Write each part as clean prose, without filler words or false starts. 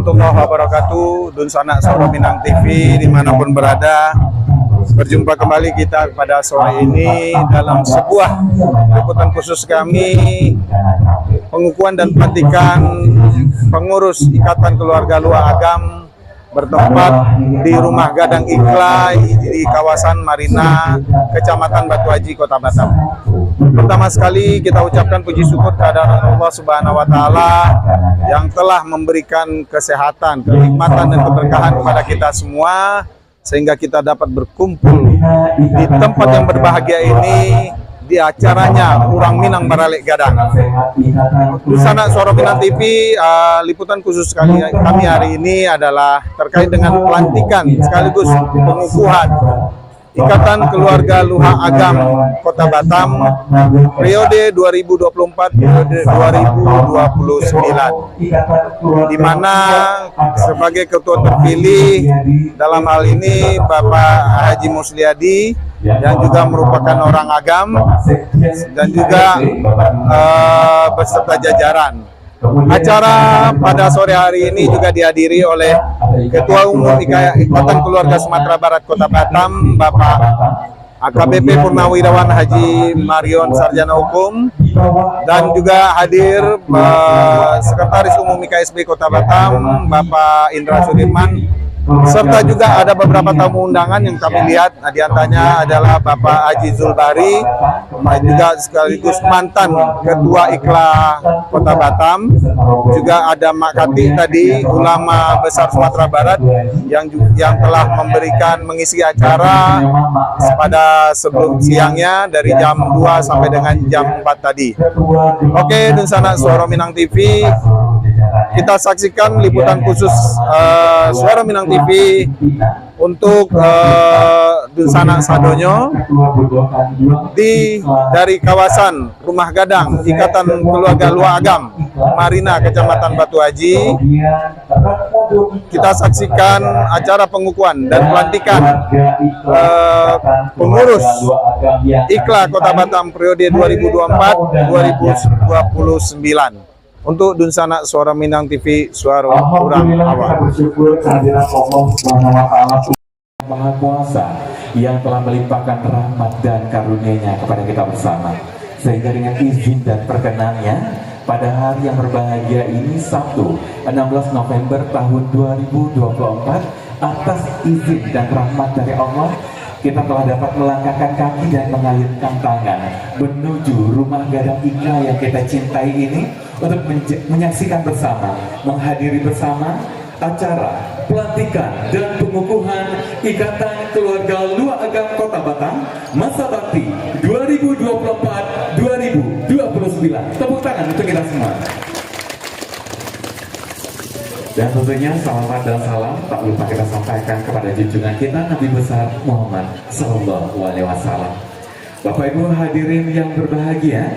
warahmatullahi wabarakatuh. Dunsana Suara Minang TV dimanapun berada, berjumpa kembali kita pada sore ini dalam sebuah liputan khusus kami, pengukuhan dan pelantikan pengurus Ikatan Keluarga Lua Agam bertempat di Rumah Gadang Ikla di kawasan Marina, Kecamatan Batu Haji, Kota Batam. Pertama sekali kita ucapkan puji syukur kehadirat Allah Subhanahu wa Ta'ala yang telah memberikan kesehatan, kenikmatan dan keberkahan kepada kita semua sehingga kita dapat berkumpul di tempat yang berbahagia ini, di acaranya Urang Minang Baralek Gadang. Dunsana Suara Minang TV, liputan khusus kami hari ini adalah terkait dengan pelantikan sekaligus pengukuhan Ikatan Keluarga Lua Agam Kota Batam periode 2024 periode 2029, di mana sebagai ketua terpilih dalam hal ini Bapak Haji Musliadi yang juga merupakan orang Agam dan juga beserta jajaran. Acara pada sore hari ini juga dihadiri oleh Ketua Umum Ikatan Keluarga Sumatera Barat Kota Batam, Bapak AKBP Purnawirawan Haji Marion Sarjana Hukum, dan juga hadir Sekretaris Umum IKSB Kota Batam, Bapak Indra Sudirman, serta juga ada beberapa tamu undangan yang kami lihat. Diantaranya adalah Bapak Haji Zulbari, juga sekaligus mantan Ketua Ikla Kota Batam. Juga ada Mak Kati tadi, ulama besar Sumatera Barat yang telah mengisi acara pada sebelum siangnya dari jam 2 sampai dengan jam 4 tadi. Oke, Dunsana Suara Minang TV, kita saksikan liputan khusus Suara Minang TV untuk Dunsana Sadonyo dari kawasan Rumah Gadang Ikatan Keluarga Lua Agam Marina, Kecamatan Batu Haji. Kita saksikan acara pengukuhan dan pelantikan pengurus Ikla Kota Batam periode 2024-2029. Untuk Dunsana Suara Minang TV, suara urang awal. Bersyukur kehadiran Allah Subhanahu wa Ta'ala Maha Kuasa yang telah melimpahkan rahmat dan karunia-Nya kepada kita bersama, sehingga dengan izin dan perkenannya pada hari yang berbahagia ini, Sabtu 16 November tahun 2024, atas izin dan rahmat dari Allah, kita telah dapat melangkahkan kaki dan mengayunkan tangan menuju Rumah Gadang Ikla yang kita cintai ini untuk menyaksikan bersama, menghadiri bersama acara pelantikan dan pengukuhan Ikatan Keluarga Lua Agam Kota Batam masa bakti 2024-2029. Tepuk tangan untuk kita semua. Dan tentunya selamat dan salam tak lupa kita sampaikan kepada junjungan kita Nabi besar Muhammad Sallallahu Alaihi Wasallam. Bapak Ibu hadirin yang berbahagia,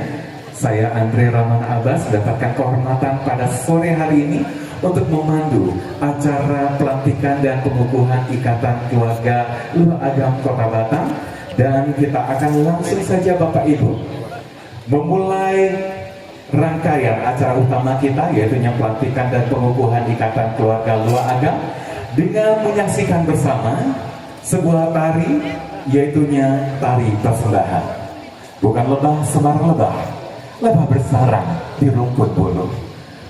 saya Andre Rahman Abbas mendapatkan kehormatan pada sore hari ini untuk memandu acara pelantikan dan pengukuhan Ikatan Keluarga Lua Agam Kota Batam, dan kita akan langsung saja Bapak Ibu memulai rangkaian acara utama kita, yaitu pelantikan dan pengukuhan Ikatan Keluarga Lua Agam dengan menyaksikan bersama sebuah tari, yaitunya tari persembahan. Bukan lebah sembarang lebah, lebah bersarang di rumput buluh.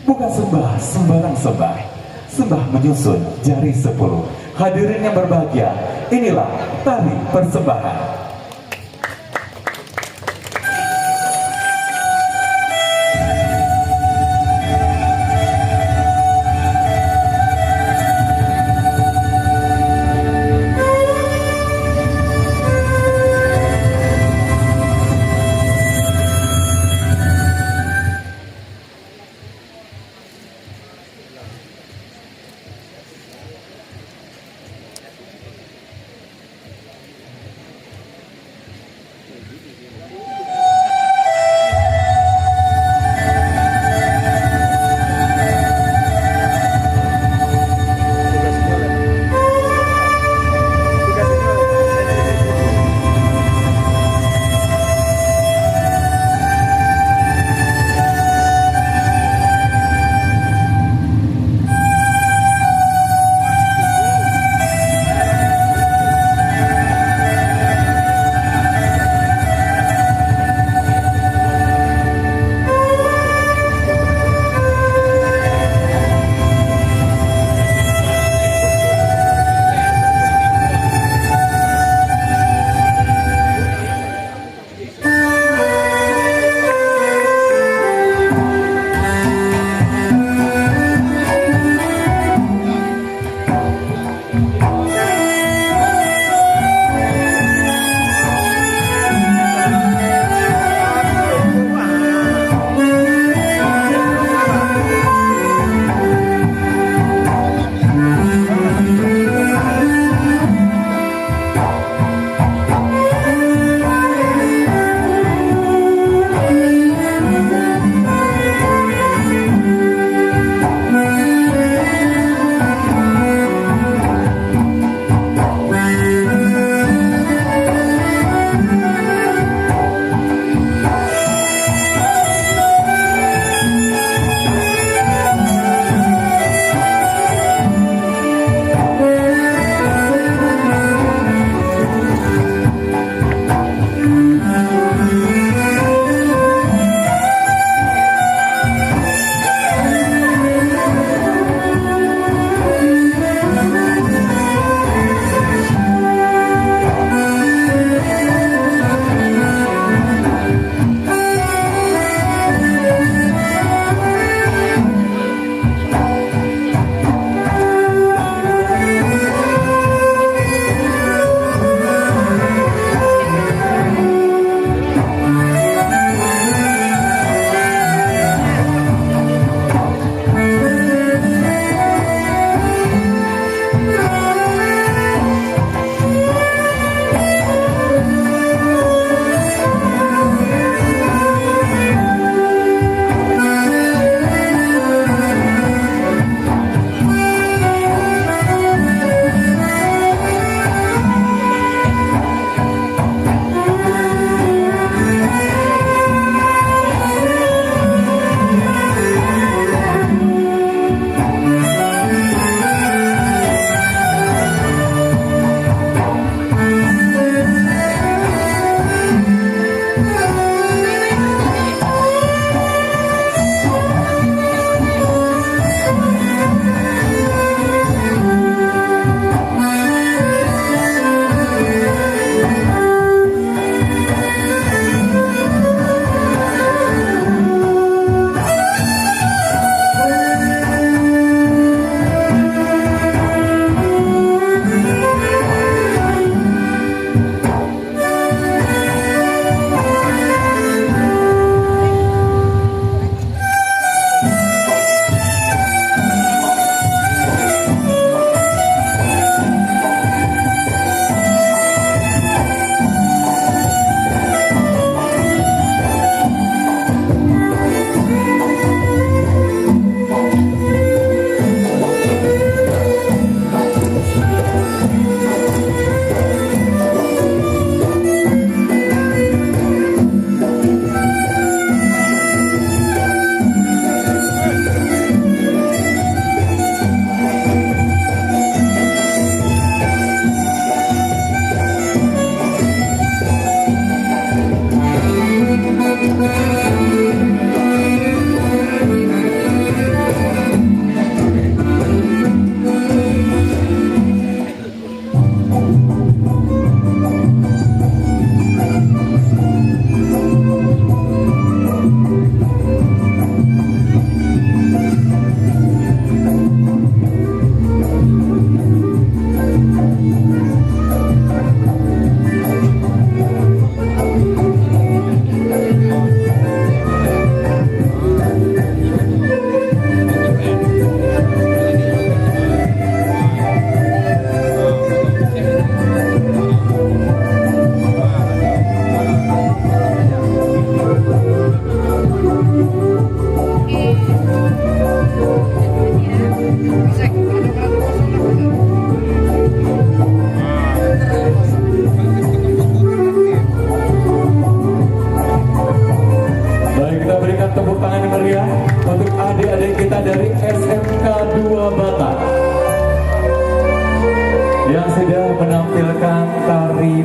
Bukan sembah sembarang sembah, sembah menyusun jari 10. Hadirin yang berbahagia, inilah tari persembahan.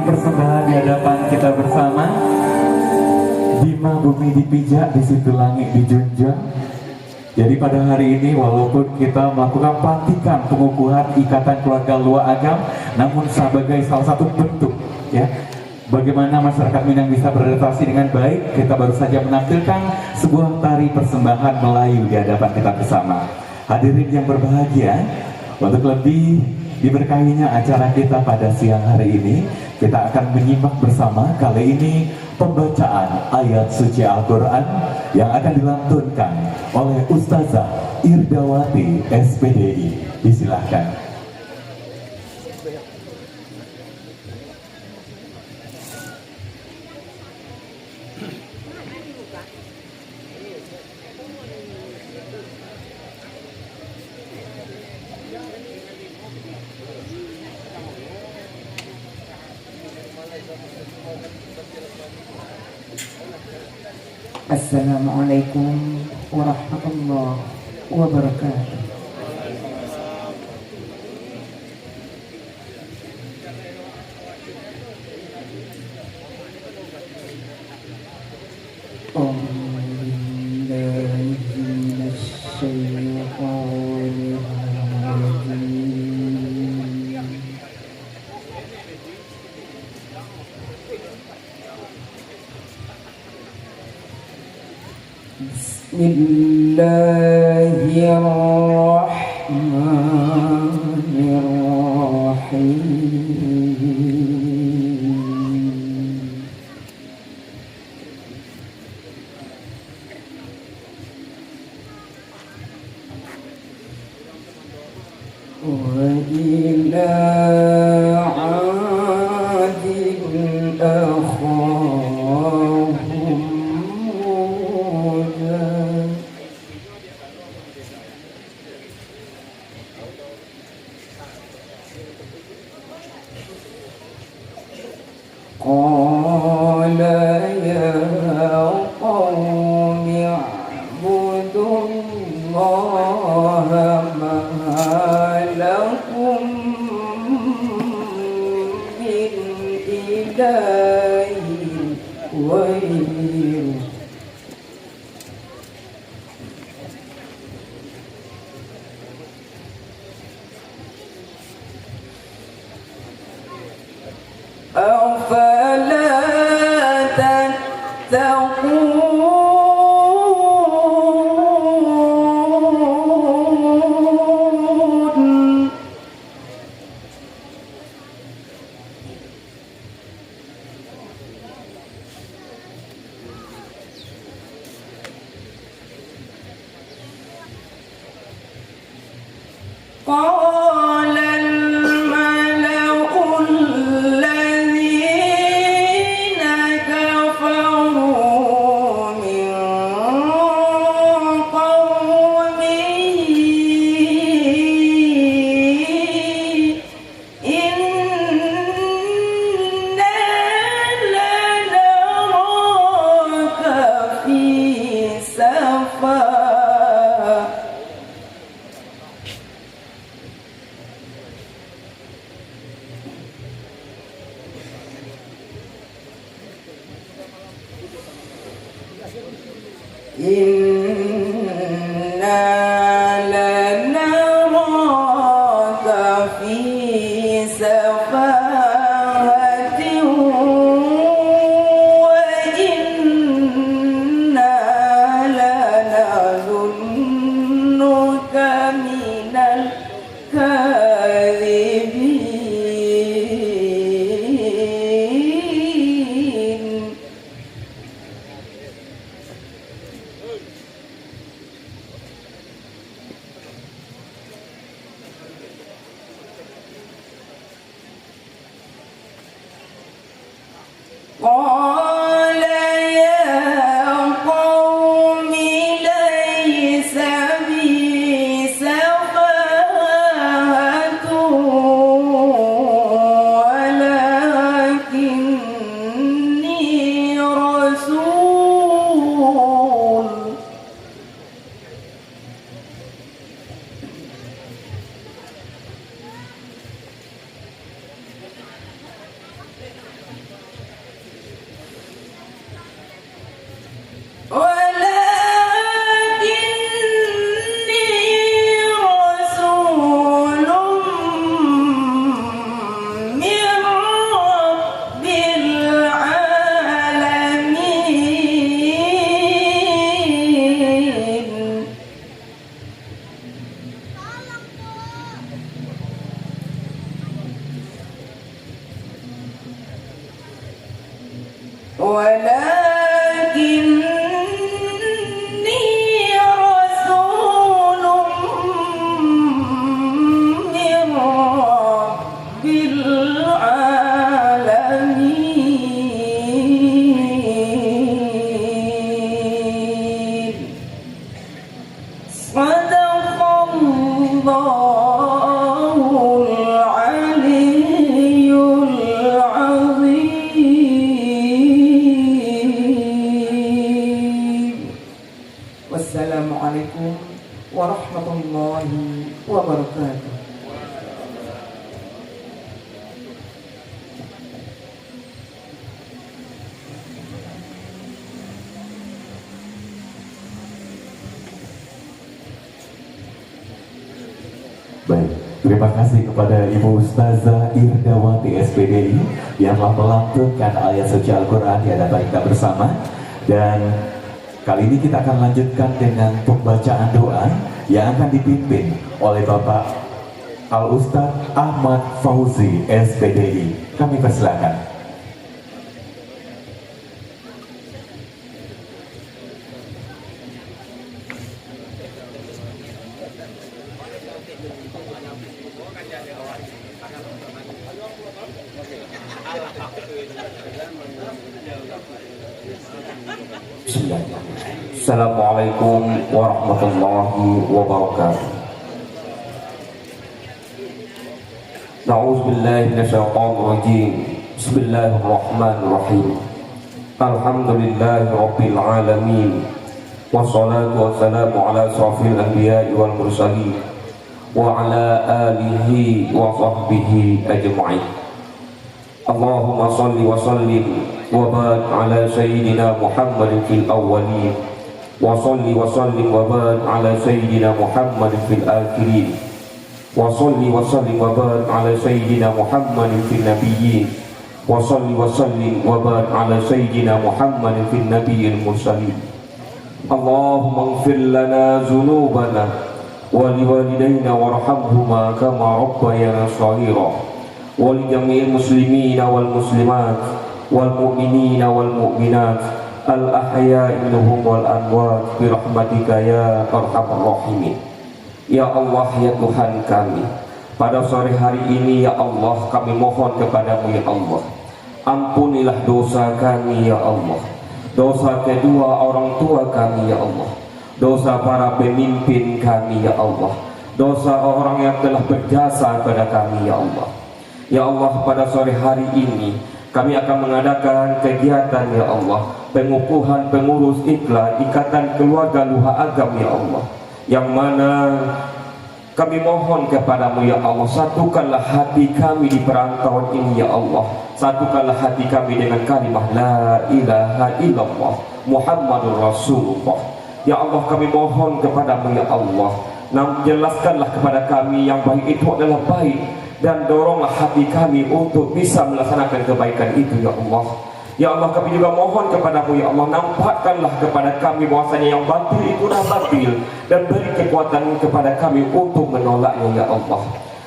persembahan di hadapan kita bersama. Bima bumi dipijak, di situ langit dijunjung. Jadi pada hari ini walaupun kita melakukan pelantikan pengukuhan ikatan keluarga Lua Agam, namun sebagai salah satu bentuk ya bagaimana masyarakat Minang bisa beradaptasi dengan baik, kita baru saja menampilkan sebuah tari persembahan Melayu di hadapan kita bersama. Hadirin yang berbahagia, untuk lebih diberkahinya acara kita pada siang hari ini, kita akan menyimak bersama kali ini pembacaan ayat suci Al-Quran yang akan dilantunkan oleh Ustazah Irdawati SPDI. Disilahkan. Assalamualaikum warahmatullahi wabarakatuh. Bismillahirrahmanirrahim. Wa ila 'adin akhahum Hudan. Qala ya qawmi i'budullaha ma lakum min ilahin ghairuh. أفلا تتقون قال الملأ الذين كفروا من قومه إنا لنراك في سفاهة. Inna lanaraka fi safahatin wa inna lanadhunnuka minal kadhibin. قال يا قوم ليس بي سفاهة ولكني رسول من رب العالمين صدق الله العلي العظيم والسلام عليكم ورحمة الله وبركاته. Baik, terima kasih kepada Ibu Ustazah Irdawati SPDI yang telah melantunkan ayat suci Al-Quran di hadapan kita bersama. Dan kali ini kita akan lanjutkan dengan pembacaan doa yang akan dipimpin oleh Bapak Al-Ustadz Ahmad Fauzi SPDI. Kami persilakan. Assalamualaikum warahmatullahi wabarakatuh. Na'udzubillahi minasyaitonir rajim. Bismillahirrahmanirrahim. Alhamdulillahi rabbil alamin. Wassalatu wassalamu ala asrafil anbiya'i wal mursalin wa ala alihi wa sahbihi ajma'in. Allahumma salli wa sallim wa barik ala sayyidina Muhammadin fil awwalin wa salli wa sallim wa barik ala sayyidina Muhammadin fil akhirin wa salli wa sallim wa barik ala sayyidina Muhammadin fil nabiyyin wa salli wa sallim wa barik ala sayyidina Muhammadin fil nabiyyin mursalin. Allahumma ighfir lana dhunubana wa liwalidayna warhamhuma kama rabbayana shaghira wa li jami'il muslimina wal muslimat wal mu'minina wal mu'minat al ahya'i minhum wal amwat bi rahmatika ya arhamar rahimin. Ya Allah, ya Tuhan kami, pada sore hari ini ya Allah, kami mohon kepadamu ya Allah, ampunilah dosa kami ya Allah, dosa kedua orang tua kami ya Allah, dosa para pemimpin kami ya Allah, dosa orang yang telah berjasa pada kami ya Allah. Ya Allah, pada sore hari ini kami akan mengadakan kegiatan ya Allah, pengukuhan pengurus Ikatan Keluarga Luha Agam ya Allah, yang mana kami mohon kepadamu ya Allah, satukanlah hati kami di perantauan ini ya Allah, satukanlah hati kami dengan kalimah la ilaha illallah Muhammadur Rasulullah. Ya Allah, kami mohon kepadamu ya Allah, jelaskanlah kepada kami yang baik itu adalah baik, dan doronglah hati kami untuk bisa melaksanakan kebaikan itu ya Allah. Ya Allah, kami juga mohon kepadamu ya Allah, nampakkanlah kepada kami bahwasanya yang batil itu dah batil, dan beri kekuatan kepada kami untuk menolaknya ya Allah.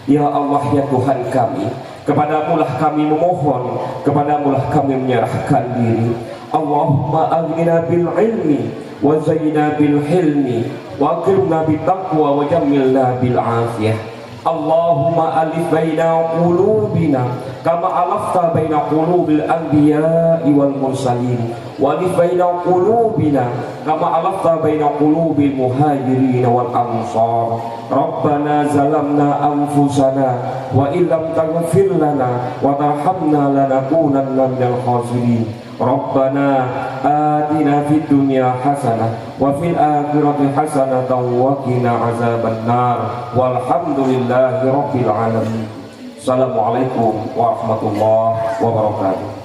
Ya Allah, ya Tuhan kami, kepadamulah kami memohon, kepadamulah kami menyerahkan diri. Allahumma aghnina bil ilmi wa zayyina bil hilmi wa akrimna bit taqwa wa jammilna bil afiyah. Allahumma alif baina qulubina kama alafta baina qulubil anbiya'i wal mursalin wa alif baina qulubina kama alafta baina qulubil muhajirin wal ansar. Rabbana zalamna anfusana wa illam taghfir lana wa tarhamna lanakunanna minal khasirin. Rabbana atina fid dunya hasanah wa fil akhirati hasanatan wa qina azabannar. Walhamdulillahi rabbil alamin. Assalamualaikum warahmatullahi wabarakatuh.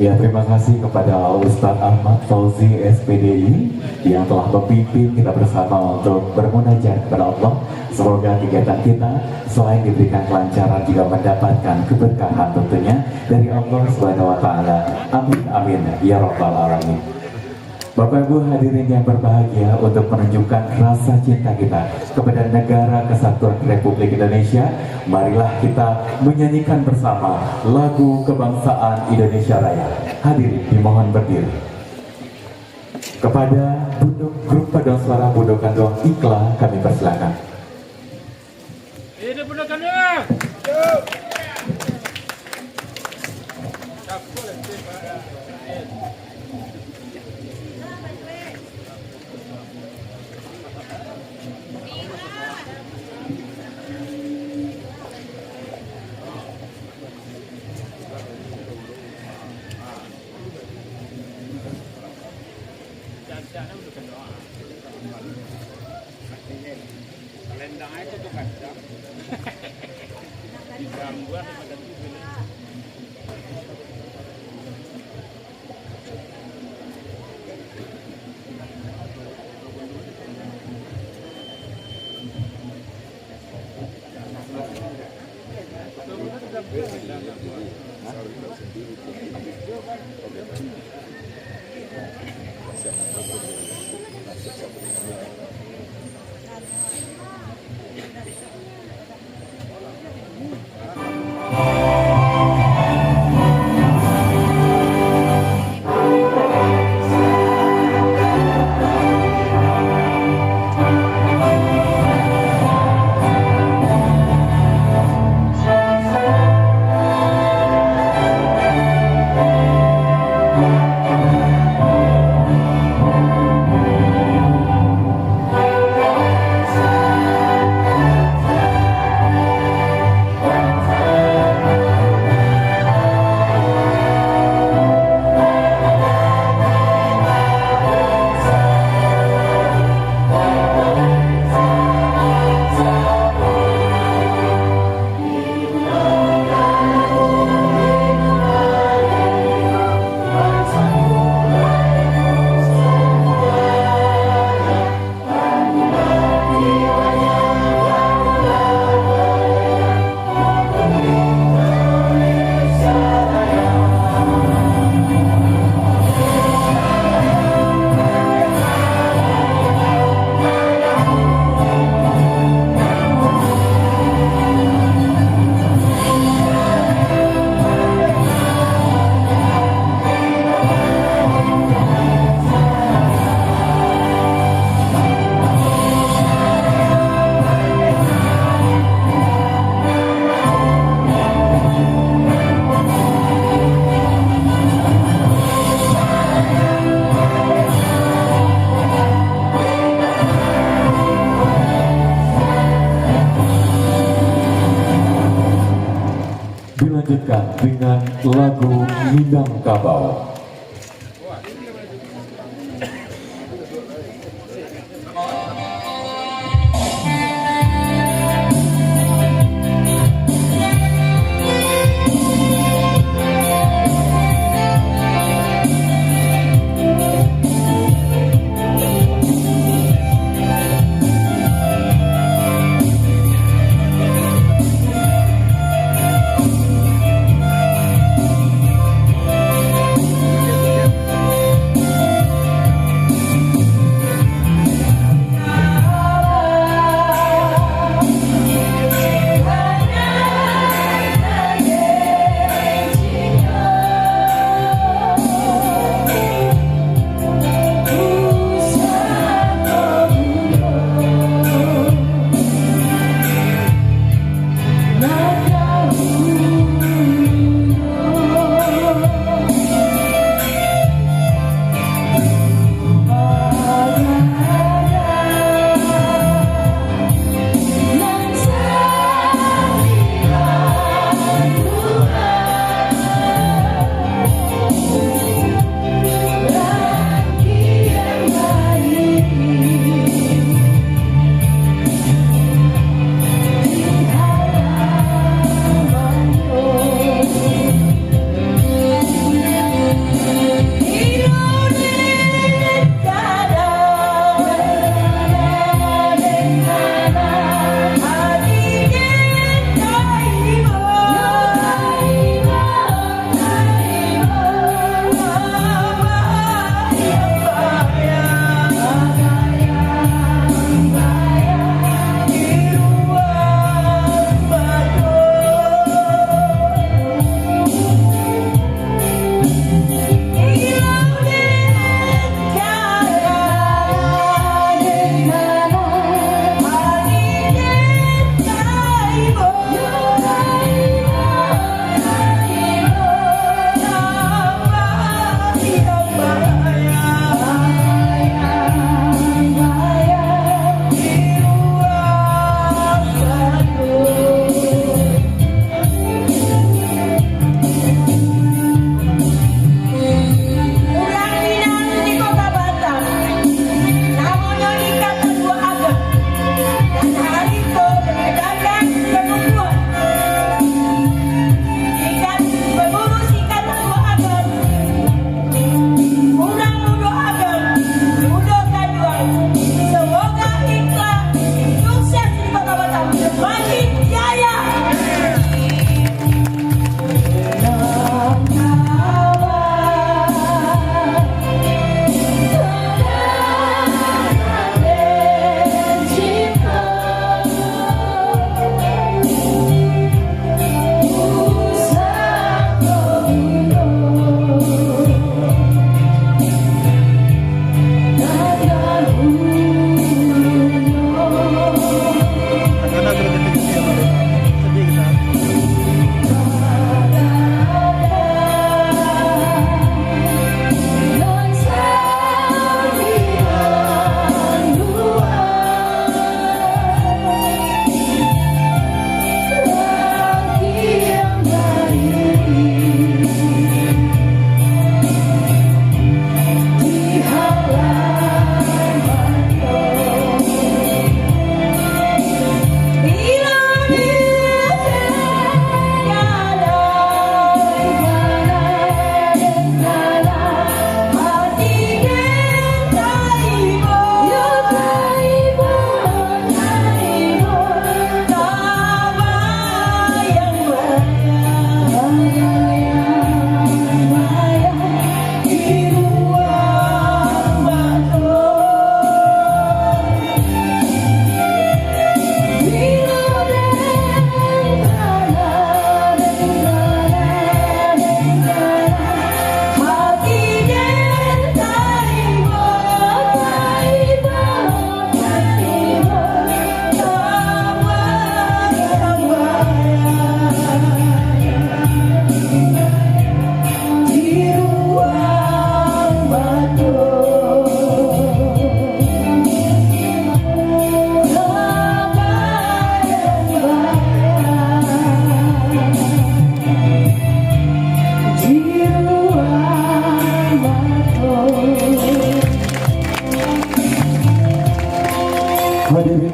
Ya, terima kasih kepada Ustadz Ahmad Fauzi SPDI yang telah memimpin kita bersama untuk bermunajat kepada Allah. Semoga kegiatan kita selain diberikan kelancaran juga mendapatkan keberkahan tentunya dari Allah Subhanahu wa taala. Amin amin ya rabbal alamin. Bapak Ibu hadirin yang berbahagia, untuk menunjukkan rasa cinta kita kepada negara kesatuan Republik Indonesia, marilah kita menyanyikan bersama lagu kebangsaan Indonesia Raya. Hadirin dimohon berdiri. Kepada grup paduan suara Budo Kandong Ikla kami persilakan. Hidup Budo Kandong! Dilanjutkan dengan lagu Minangkabau.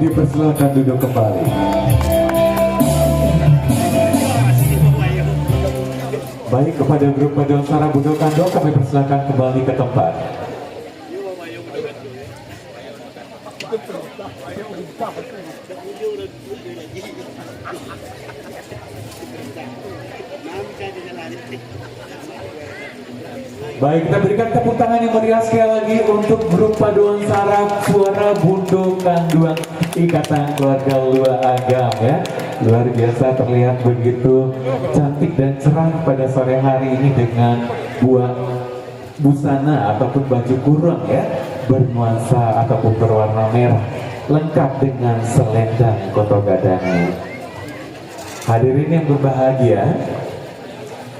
dipersilakan duduk kembali. Baik, kepada grup Padang Sara Bundo Kando kami persilakan kembali ke tempat. Baik, kita berikan tepuk tangan yang meriah sekali lagi untuk grup Paduan Sara Suara Bundo Kanduang Ikatan Keluarga Lua Agam ya. Luar biasa, terlihat begitu cantik dan cerah pada sore hari ini dengan busana ataupun baju kurung ya, bernuansa ataupun berwarna merah, lengkap dengan selendang koto gadangnya. Hadirin yang berbahagia,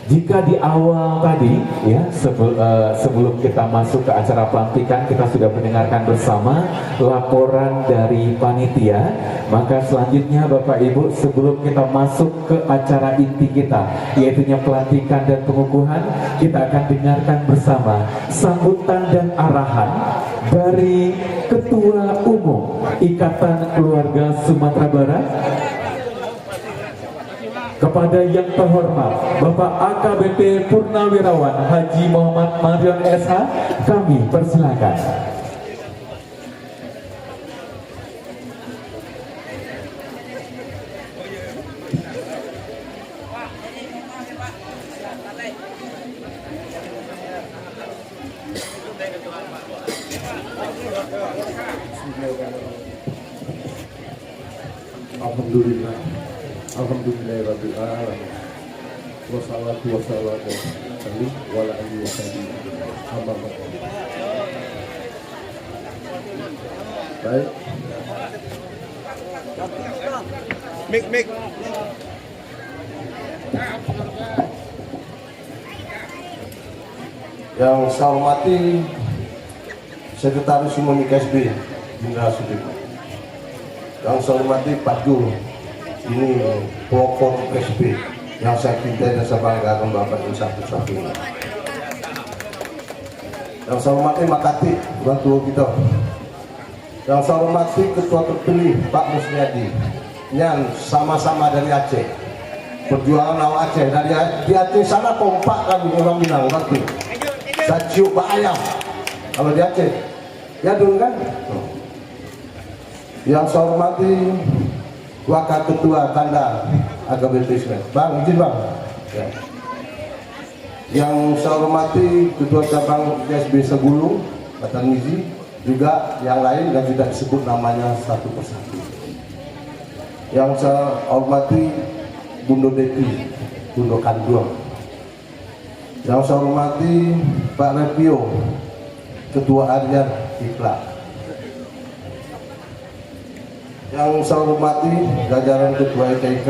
jika di awal tadi ya sebelum kita masuk ke acara pelantikan kita sudah mendengarkan bersama laporan dari panitia, maka selanjutnya Bapak Ibu sebelum kita masuk ke acara inti kita yaitu pelantikan dan pengukuhan, kita akan dengarkan bersama sambutan dan arahan dari Ketua Umum Ikatan Keluarga Sumatera Barat kepada yang terhormat Bapak AKBP Purnawirawan Haji Muhammad Marion SH, kami persilakan. Alhamdulillah, alhamdulillahirabbil alamin. Wassalatu wassalamu ala alihi wasallam. Baik. Mik. Yang saya hormati Sekretaris Umum IKSB Indra Sudirman. Yang saya hormati Pak Jul, ini pelopor IKSB yang saya cintai dan saya banggakan Bapak ini satu-satunya. Yang saya hormati Makati, bantu kita. Yang saya hormati Ketua terpilih Pak Musliadi, yang sama-sama dari Aceh. Perjuangan awal Aceh, dari di Aceh sana kompak kami orang bilang, ngerti? Saya cium Pak Ayam, kalau di Aceh, ya dulu kan? Yang saya hormati Wakil Ketua Kanda AKBP Ismet, Bang, izin Bang ya. Yang saya hormati Ketua Cabang IKSB Segulung Batan Mizi, juga yang lain dan tidak disebut namanya satu persatu. Yang saya hormati Bundo Depi, Bundo Kanduang. Yang saya hormati Pak Repio, Ketua Harian Iklan. Yang saya hormati jajaran Ketua IKIK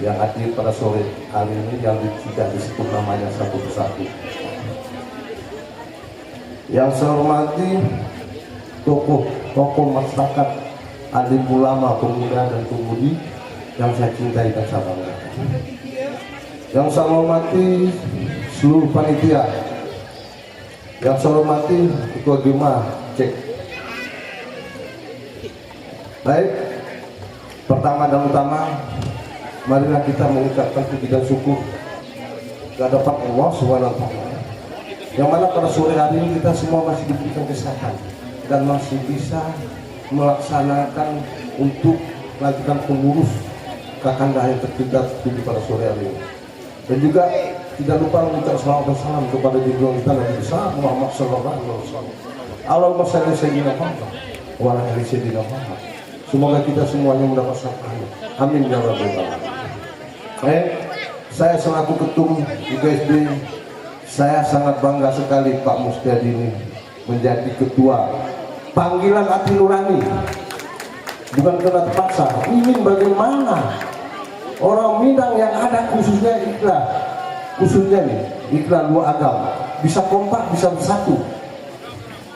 yang hadir pada sore hari ini yang tidak disebut namanya satu persatu. Yang saya hormati tokoh masyarakat, alim ulama, pemuda dan pemudi yang saya cintai dan saya banggakan. Yang saya hormati seluruh panitia. Yang saya hormati Ketua Gema Cek. Baik, pertama dan utama, marilah kita mengucapkan puji dan syukur kehadirat Allah SWT, yang mana pada sore hari ini kita semua masih diberikan kesehatan dan masih bisa melaksanakan untuk melakukan pengurus kakanda yang terpindah pada sore hari ini. Dan juga tidak lupa mengucap salawat dan salam kepada junjungan kita Nabi besar Muhammad Sallallahu Alaihi Wasallam. Allahumma shalli sayyidina Muhammad wa ala ali sayyidina Muhammad. Semoga kita semuanya mendapat syafaat. Amin ya rabbal alamin. Saya selaku ketum IKSB, saya sangat bangga sekali Pak Musliadi ini menjadi ketua. Panggilan hati nurani, bukan karena terpaksa. Ingin bagaimana orang Minang yang ada khususnya Iklan, khususnya nih Iklan Lua Agam bisa kompak, bisa bersatu,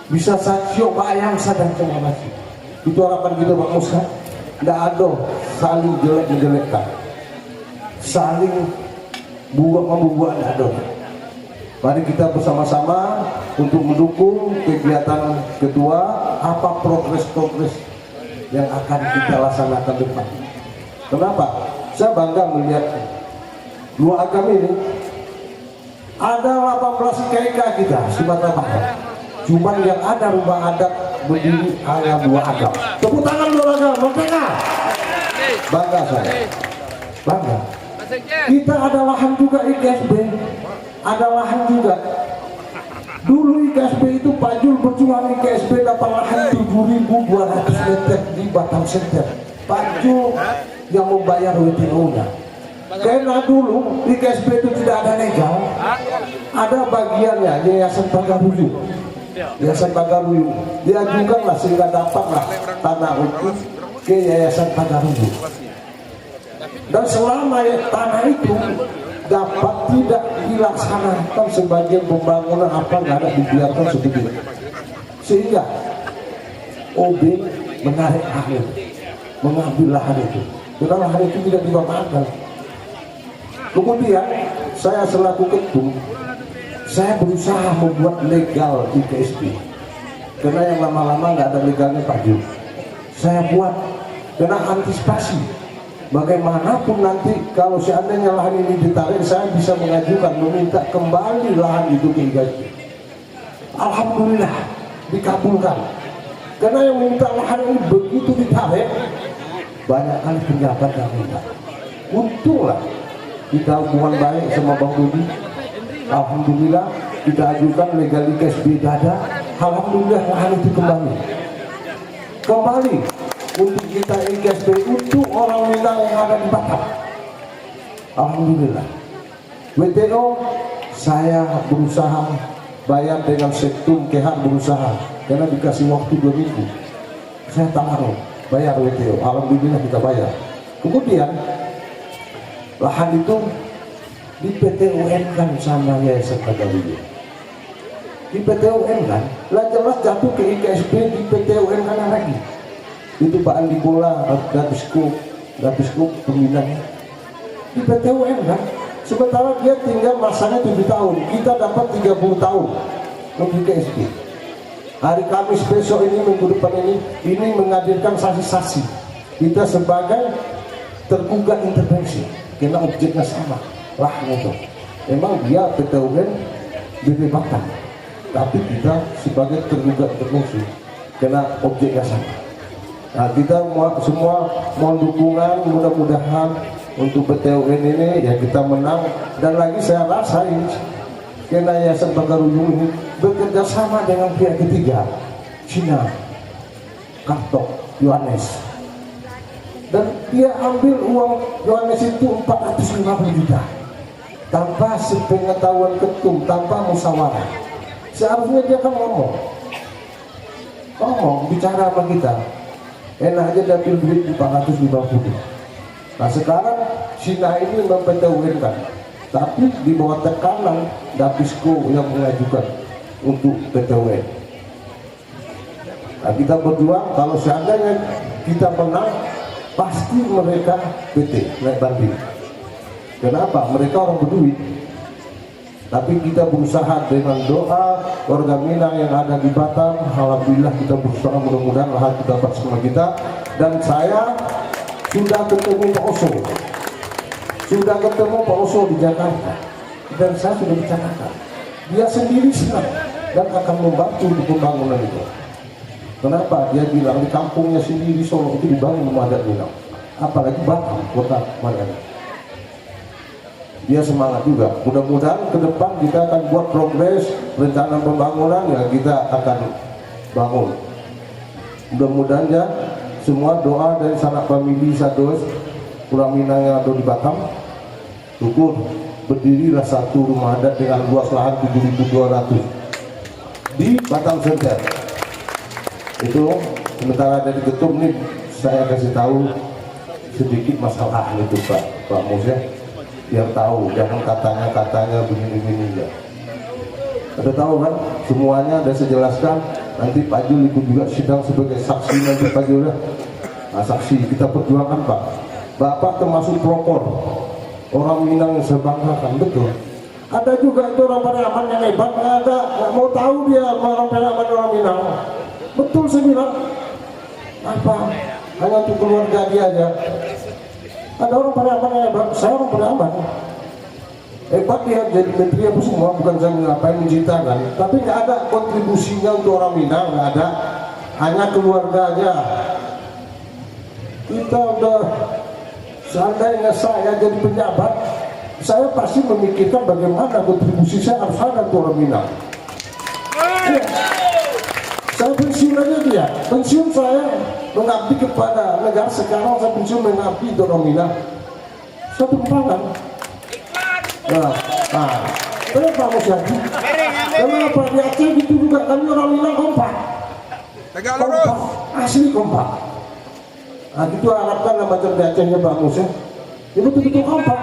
bisa saksio Pak Ayam sadang cengkemasi. Itu harapan kita Pak Musa. Tidak ada saling jelek-menjelekkan, saling membuat tidak ada. Mari kita bersama-sama untuk mendukung kegiatan ketua, apa progres yang akan kita laksanakan depan. Kenapa? Saya bangga melihat dua agama ini. Ada 18 IKK kita Sumatera Barat. Cuman yang ada rumah adat berdiri hanya 2 agama. Tepuk tangan 2 agama, merdeka. Bangga saya. Bangga. Kita ada lahan juga IKSB. Ada lahan juga. Dulu IKSB itu Pak Jul berjuang IKSB dapat lahan 7.200 meter di Batam Center. Pak Jul yang membayar WTO-nya. Karena dulu IKSB itu tidak ada legal, ada bagiannya Yayasan Bagaruyu. Yayasan Bagaruyu diajukanlah sehingga dapatlah tanah itu ke Yayasan Bagaruyu. Dan selama tanah itu dapat tidak dilaksanakan sebagian pembangunan apa nggak ada, dibiarkan seperti itu. Sehingga OB menarik akhir, mengambil lahan itu. Karena lahan itu tidak dimanfaatkan. Kemudian saya selaku ketum, saya berusaha membuat legal IKSB. Karena yang lama-lama nggak ada legalnya Pak Jul. Saya buat karena antisipasi. Bagaimanapun nanti kalau seandainya lahan ini ditarik, saya bisa mengajukan meminta kembali lahan itu ke IKSB. Alhamdulillah dikabulkan. Karena yang minta lahan ini begitu ditarik, banyak kali penjabat yang minta. Untunglah kita hubungan baik sama Bang Budi. Alhamdulillah kita ajukan legal IKSB ada. Alhamdulillah lahan itu kembali untuk kita IKSB untuk orang Minang yang ada di Batam. Alhamdulillah. WTO saya berusaha bayar dengan Sektum Kehan, berusaha karena dikasih waktu 2 minggu. Saya taruh bayar WTO. Alhamdulillah kita bayar. Kemudian lahan itu di PT-UN kan sama Yayasan Bagaruyu. Di PT-UN kan, lah jelas jatuh ke IKSB di PT-UN kan lagi. Itu Pak Andi Bola, Dapisku pembinanya. Di PT-UN kan, sementara dia tinggal masanya 7 tahun, kita dapat 30 tahun untuk IKSB. Hari Kamis besok ini, minggu depan ini menghadirkan saksi-saksi. Kita sebagai tergugat intervensi. Karena objeknya sama, lahan itu. Memang dia PT-UN di Batam, tapi kita sebagai tergugat intervensi karena objeknya sama. Nah, kita semua mohon dukungan, mudah-mudahan untuk PT-UN ini ya kita menang. Dan lagi saya rasain karena Yayasan Bagaruyu ini bekerja sama dengan pihak ketiga, Cina, Kartok, Yohanes. Dan dia ambil uang Yohanes itu 450 juta tanpa sepengetahuan ketum, tanpa musyawarah. Seharusnya dia kan ngomong bicara sama kita, enak aja dia ambil duit 450. Nah sekarang Cina ini mempertahankan kan, tapi di bawah tekanan Dapisco yang mengajukan untuk PT-UN. Nah kita berjuang, kalau seandainya kita menang pasti mereka PT naik banding. Kenapa? Mereka orang berduit. Tapi kita berusaha dengan doa warga Minang yang ada di Batam. Alhamdulillah kita berusaha, mudah-mudahan lahan kita dapat sama kita. Dan saya sudah ketemu Pak Oso, di Jakarta. Dan saya sudah bicarakan, dia sendiri senang dan akan membantu di pembangunan itu. Kenapa? Dia bilang di kampungnya sendiri Solo itu dibangun rumah adat Minang, apalagi Batam, kota Madani. Dia semangat juga. Mudah-mudahan ke depan kita akan buat progres rencana pembangunan ya, kita akan bangun. Mudah-mudahan ya semua doa dari sanak famili Sados Pulau Minang yang ada di Batam, syukur berdirilah satu rumah adat dengan luas lahan 7.200 di Batam Center. Itu sementara dari ketum nih saya kasih tahu sedikit masalah itu Pak Mus ya, yang tahu, jangan katanya begini ya. Ada tahu kan semuanya, ada saya jelaskan. Nanti Pak Jul ikut juga sidang sebagai saksi nanti Pak Jul ya. Nah, saksi kita perjuangkan Pak. Bapak termasuk pelopor orang Minang yang saya banggakan, betul. Ada juga itu orang Pariaman yang hebat, nggak mau tahu dia orang Pariaman orang Minang. Betul saya bilang. Apa? hanya untuk keluarga dia aja. Ada orang beramal yang hebat, saya orang beramal. Hebat dia jadi menteri apa semua, bukan saya ngapain menciptakan, tapi nggak ada kontribusinya untuk orang Minang, nggak ada, hanya keluarga aja. Kita udah, seandainya saya jadi pejabat, saya pasti memikirkan bagaimana kontribusi saya harus ada untuk orang Minang. Ya. Saya pensiun aja dia, pensiun saya mengabdi kepada negara, sekarang saya pensiun mengabdi untuk orang Minang. Satu pangan. Nah, kenapa Mas Yadi? Kenapa di Aceh gitu juga, kami orang Minang kompak. Tegak lurus. Asli kompak. Nah, gitu harapkan macam di Acehnya bagus ya. Ini betul-betul kompak.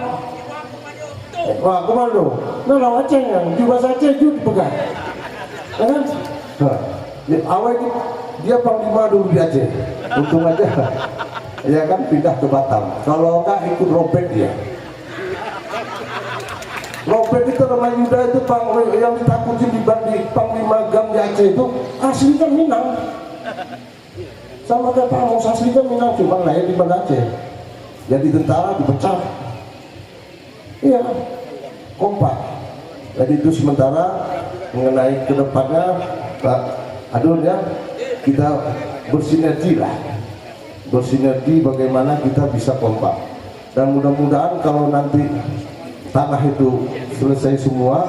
Wah, komando. Nah, lawan Acehnya, juga Aceh juga dipegang. Ya kan? Nah, ya, awal itu dia panglima dulu di Aceh. Untung aja. Ya kan pindah ke Batam. Kalau enggak ikut robek dia. Robek itu nama Yuda itu yang ditakutin di Panglima Gam di Aceh itu asli kan Minang. Sama kayak Pak Mus, asli kan Minang, cuma lahir di Aceh. Jadi tentara dipecat. Iya, kompak. Jadi itu sementara mengenai kedepannya, Pak Adul ya, kita bersinergi lah. Bersinergi bagaimana kita bisa kompak. Dan mudah-mudahan kalau nanti tanah itu selesai semua,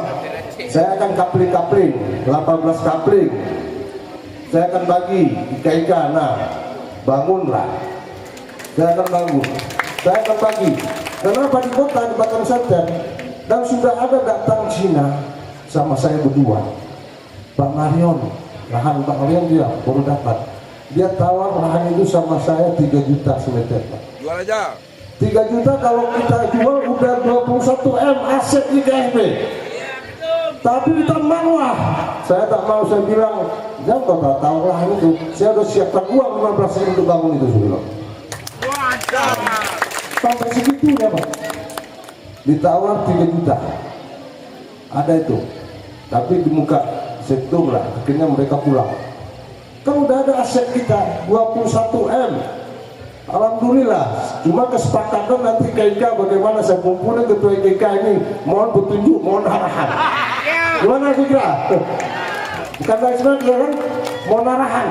saya akan kapling-kapling 18 kapling, saya akan bagi ika-ika. Nah, bangunlah, saya akan bangun, saya akan bagi. Kenapa di kota di Batam Selatan, dan sudah ada datang Cina sama saya berdua, Pak Marion, lahan Pak Marion dia baru dapat, dia tawar lahan itu sama saya 3 juta semeter Pak. Jual aja. 3 juta kalau kita jual udah 21 M aset IKSP. Tapi ditambahlah, saya tak mau, saya bilang jangan kau tahu lah itu, saya udah siapkan uang 15 M untuk bangun itu sebelum. Sampai segitunya Pak, ditawar 3 juta, ada itu, tapi di muka sektor lah, akhirnya mereka pulang. Kan udah ada aset kita 21 M. Alhamdulillah, cuma kesepakatan nanti KIK bagaimana saya kumpulin ketua KIK ini, mohon petunjuk, mohon arahan. Gimana kira? Bukan dari sebenarnya kan, mohon arahan.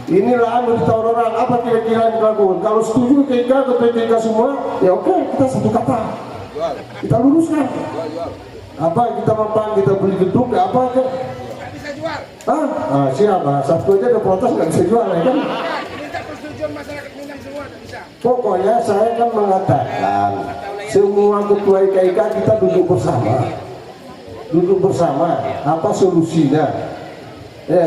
Inilah anu ditawar orang, apa kira-kira yang dilakukan? Kalau setuju KIK, ketua KIK semua, ya oke, kita satu kata, kita luruskan. Apa kita mampan, kita beli gedung, apa aja? Bisa jual. Ah, siap, satu aja ada protes nggak bisa jual ya kan? Masyarakat Minang semua bisa. Pokoknya saya kan mengatakan semua ketua IKIK kita duduk bersama, apa solusinya ya,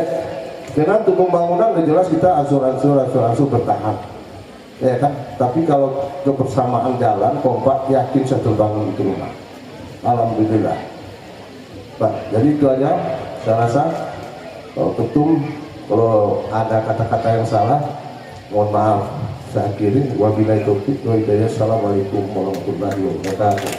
karena untuk pembangunan udah jelas kita ansur bertahan ya kan, tapi kalau kebersamaan jalan kompak, yakin saya terbangun itu rumah. Alhamdulillah Pak, jadi itu aja saya rasa. Kalau ketum, kalau ada kata-kata yang salah, mohon maaf, saya akhiri. Wabillahi taufiq wal hidayah. Assalamualaikum warahmatullahi wabarakatuh.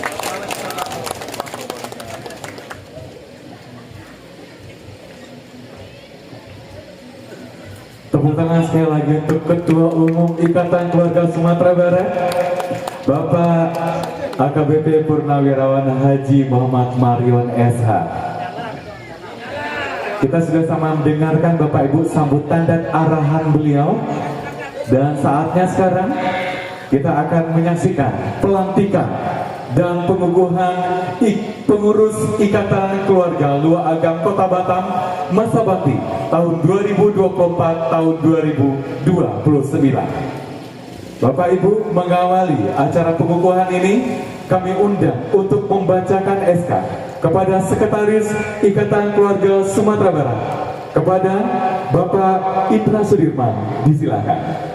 Tepuk tangan sekali lagi untuk Ketua Umum Ikatan Keluarga Sumatera Barat, Bapak AKBP Purnawirawan Haji Muhammad Marion SH. Kita sudah sama mendengarkan Bapak Ibu sambutan dan arahan beliau. Dan saatnya sekarang kita akan menyaksikan pelantikan dan pengukuhan pengurus Ikatan Keluarga Lua Agam Kota Batam masa bakti tahun 2024 tahun 2029. Bapak Ibu mengawali acara pengukuhan ini, kami undang untuk membacakan SK kepada Sekretaris Ikatan Keluarga Sumatera Barat, kepada Bapak Itra Sudirman. Disilakan.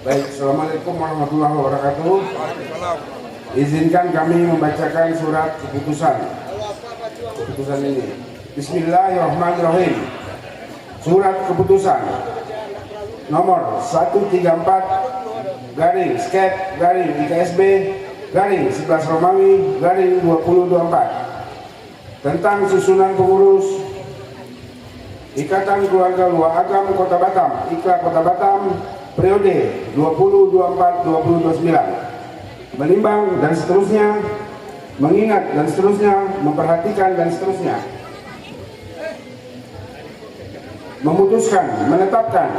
Baik, assalamualaikum warahmatullahi wabarakatuh. Izinkan kami membacakan surat keputusan ini. Bismillahirrahmanirrahim. Surat keputusan nomor 134 garing skep garing IKSB garing 11 Romawi garing 2024 tentang susunan pengurus Ikatan Keluarga Luar Agam Kota Batam, IKLA Kota Batam, periode 2024-2029, menimbang dan seterusnya, mengingat dan seterusnya, memperhatikan dan seterusnya, memutuskan, menetapkan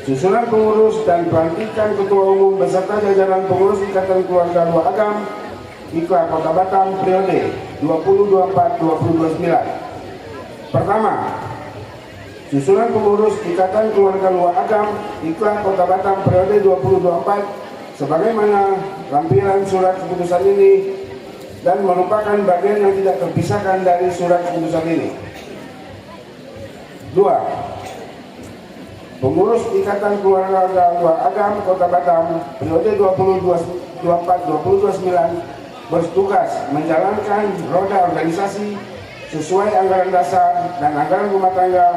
susunan pengurus dan pelantikan ketua umum beserta jajaran pengurus Ikatan Keluarga Luar Agam IKLA Kota Batam periode 2024-2029. Pertama, susunan pengurus Ikatan Keluarga Luar Agam IKLA Kota Batam periode 2024 sebagaimana lampiran surat keputusan ini dan merupakan bagian yang tidak terpisahkan dari surat keputusan ini. 2. Pengurus Ikatan Keluarga Luar Agam Kota Batam periode 2024-2029 bertugas menjalankan roda organisasi sesuai anggaran dasar dan anggaran rumah tangga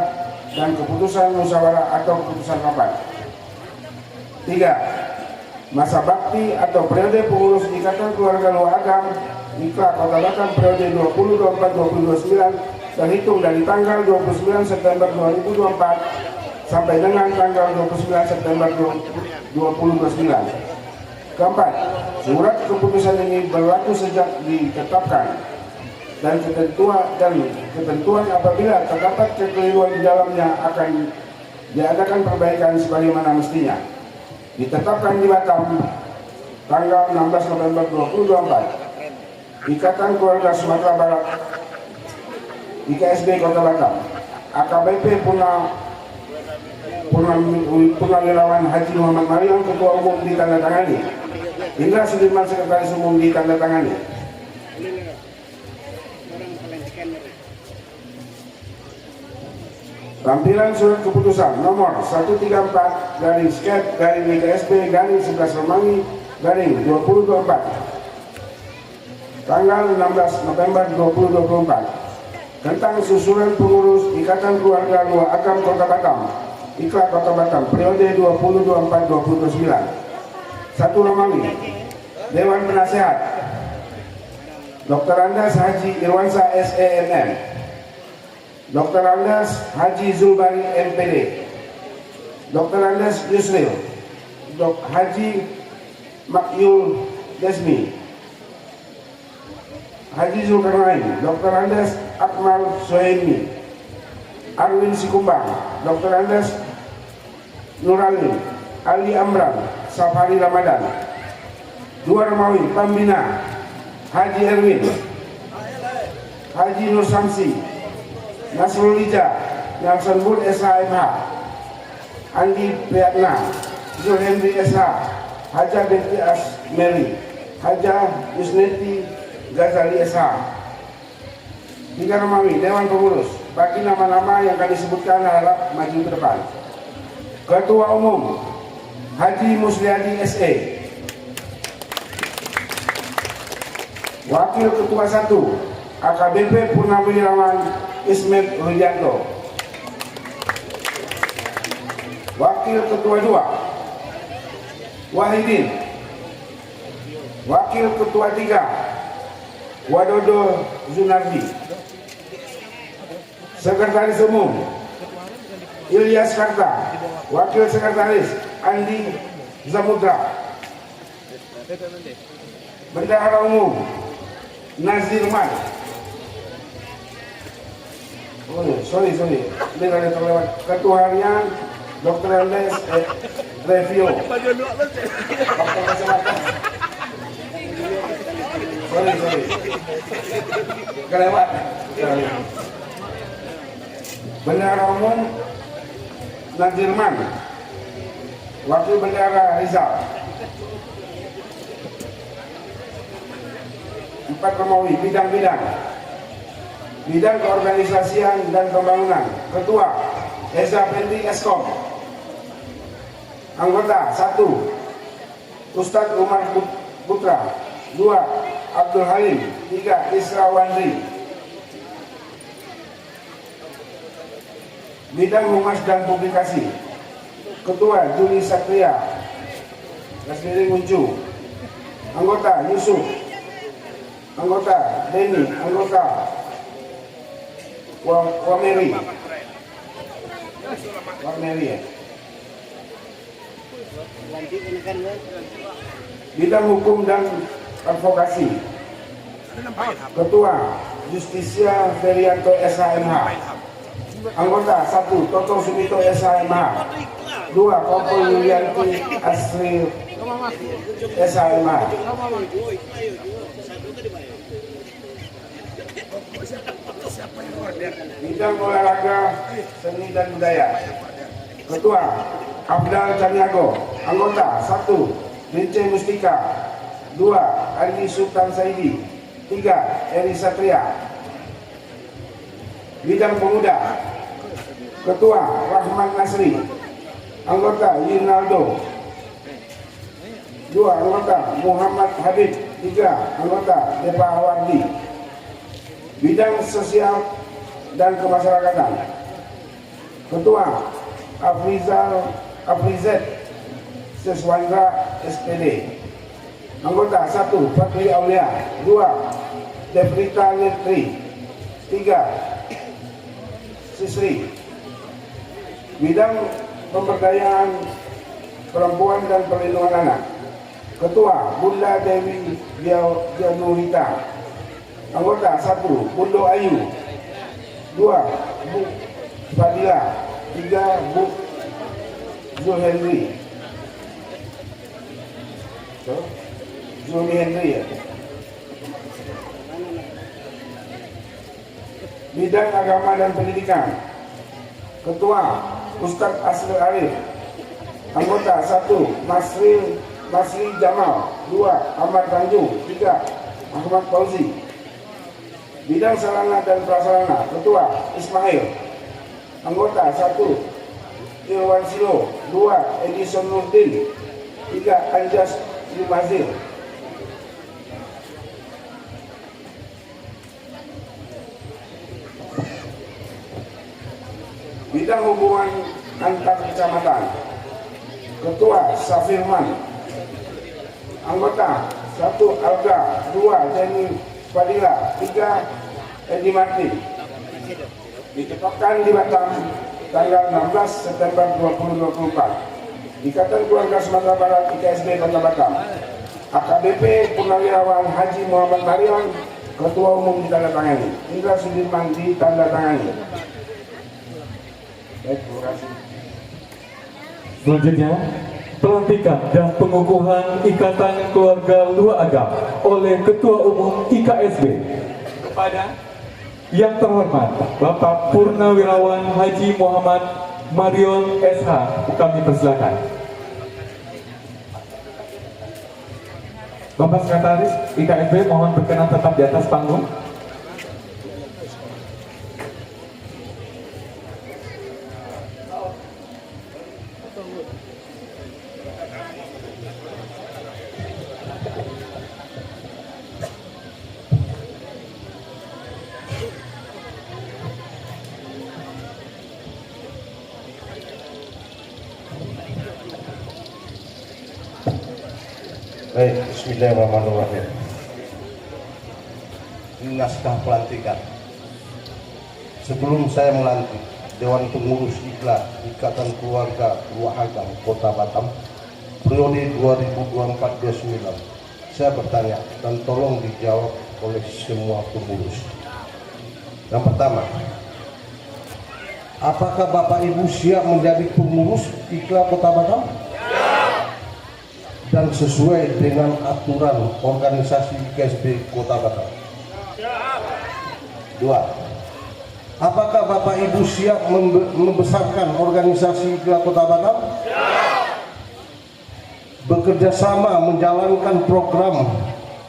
dan keputusan musyawarah atau keputusan rapat. 3. Masa bakti atau periode pengurus Ikatan Keluarga Luar Agam IKLA Kota Batam periode 2024-2029 terhitung dari tanggal 29 September 2024 sampai dengan tanggal 29 September 2029. Keempat, surat keputusan ini berlaku sejak ditetapkan dan ketentuan apabila terdapat kekeliruan di dalamnya akan diadakan perbaikan sebagaimana mestinya. Ditetapkan di Batam tanggal 16 November 2024. Ikatan Keluarga Sumatera Barat IKSB Kota Batam, AKBP Purnawirawan Haji Muhammad Mariam Ketua Umum ditandatangani, Indra Sudirman Sekretaris Umum ditandatangani. Lampiran surat keputusan nomor 134 garing skep garing IKSB garing 11 Romawi garing 2024 tanggal 16 November 2024 tentang susunan pengurus Ikatan Keluarga Luar Agam Kota Batam IKLA Kota Batam periode 2024-2029. 1 Romawi, Dewan Penasehat Dr. Andas Haji Irwansa SENM, Dr. Andas Haji Zulbari MPD, Dr. Andas Yusril, Dr. Haji Makyul Desmi, Haji Zulkarnain, Dr. Andas Akmal Soehmi, Arwin Sikumbang, Dr. Andas Nuralin, Ali Amran, Safari Ramadan. 2 Romawi, Pambina, Haji Erwin, Haji Nur Samsi, Nasrul Lija, Nelson Bul SHMH, Andi Priyatna, Zul Henry SH, Haja Binti Asmeri, Haja Yusneti Ghazali SH. 3 Romawi, Dewan Pengurus, bagi nama-nama yang kami sebutkan harap maju ke depan. Ketua Umum, Haji Musliadi SE. Wakil Ketua 1, AKBP Purnawirawan Ismet Rudianto. Wakil Ketua 2, Wahidin. Wakil Ketua 3, Wadodo Zunardi. Sekretaris Umum, Ilyas Karta. Wakil Sekretaris, Andi Zamudra. Bendahara Umum, Nazir Man. Oh ya, sorry. Ini ada terlewat. Ketua Harian, Dr. Andes Revio. Sorry. Kelewat. Bendahara Umum, Nazir Man. Wakil Bendahara Rizal. 4 Romawi, bidang-bidang keorganisasian dan pembangunan. Ketua, Eza Pendi Eskom. Anggota 1, Ustadz Umar Putra, 2. Abdul Halim. 3. Isra Wandri. Bidang Humas dan Publikasi, Ketua Juli Satria, Gasdiri Uncu. Anggota Yusuf. Anggota Denny. Anggota Wameri ya. Bidang Hukum dan Advokasi, Ketua Justisia Ferianto SHMH. Anggota 1. Toto Sumito SHMH. 2. Kompol Yulianti Asri SHMH. Bidang Olahraga, Seni dan Budaya, Ketua Abdal Caniago. Anggota 1. Rince Mustika. 2. Andi Sultan Saidi. 3. Eri Satria. Bidang Pemuda, Ketua Rahman Nasri. Anggota Yunaldo. 2. Anggota Muhammad Habib. 3. Anggota Depa Hawardi. Bidang Sosial dan Kemasyarakatan, Ketua Afrizet Seswandra SPD. Anggota 1. Fatri Aulia. 2. Devrita Letri. 3. Sisri. Bidang Pemberdayaan Perempuan dan Perlindungan Anak, Ketua Bunda Dewi Janurita. Anggota 1. Bundo Ayu. 2. Bu Fadila. 3. Bu Zulhendri. Zulhendri ya. Bidang Agama dan Pendidikan, Ketua Ustadz Asri Arif. Anggota 1. Masri Jamal. 2. Ahmad Tanjung. 3. Ahmad Fauzi. Bidang Sarana dan Prasarana, Ketua Ismail. Anggota 1. Irwan Silo. 2. Edison Nurdin. 3. Anjas Yumazil. Bidang Hubungan Antar Kecamatan, Ketua Safirman. Anggota 1. Alga. 2. Jenny Fadila. 3. Edi Martin. Ditetapkan di Batam tanggal 16 September 2024. Ikatan Keluarga Sumatera Barat IKSB Kota Batam. AKBP Purnawirawan Haji Muhammad Marion, Ketua Umum ditandatangani. Indra Sudirman ditandatangani. Baik, terima kasih. Selanjutnya, pelantikan dan pengukuhan Ikatan Keluarga Lua Agam oleh Ketua Umum IKSB kepada yang terhormat Bapak Purnawirawan Haji Muhammad Marion SH, kami persilakan. Bapak Sekretaris IKSB mohon berkenan tetap di atas panggung. Baik, bismillahirrahmanirrahim. Ini naskah pelantikan. Sebelum saya melantik Dewan Pengurus Ikatan Keluarga Lua Agam Kota Batam periode 2024-2029, saya bertanya dan tolong dijawab oleh semua pengurus. Yang pertama, apakah Bapak Ibu siap menjadi pengurus IKLA Kota Batam? Dan sesuai dengan aturan organisasi IKSB Kota Batam. 2. Apakah Bapak Ibu siap membesarkan organisasi IKLA Kota Batam? Bekerja sama menjalankan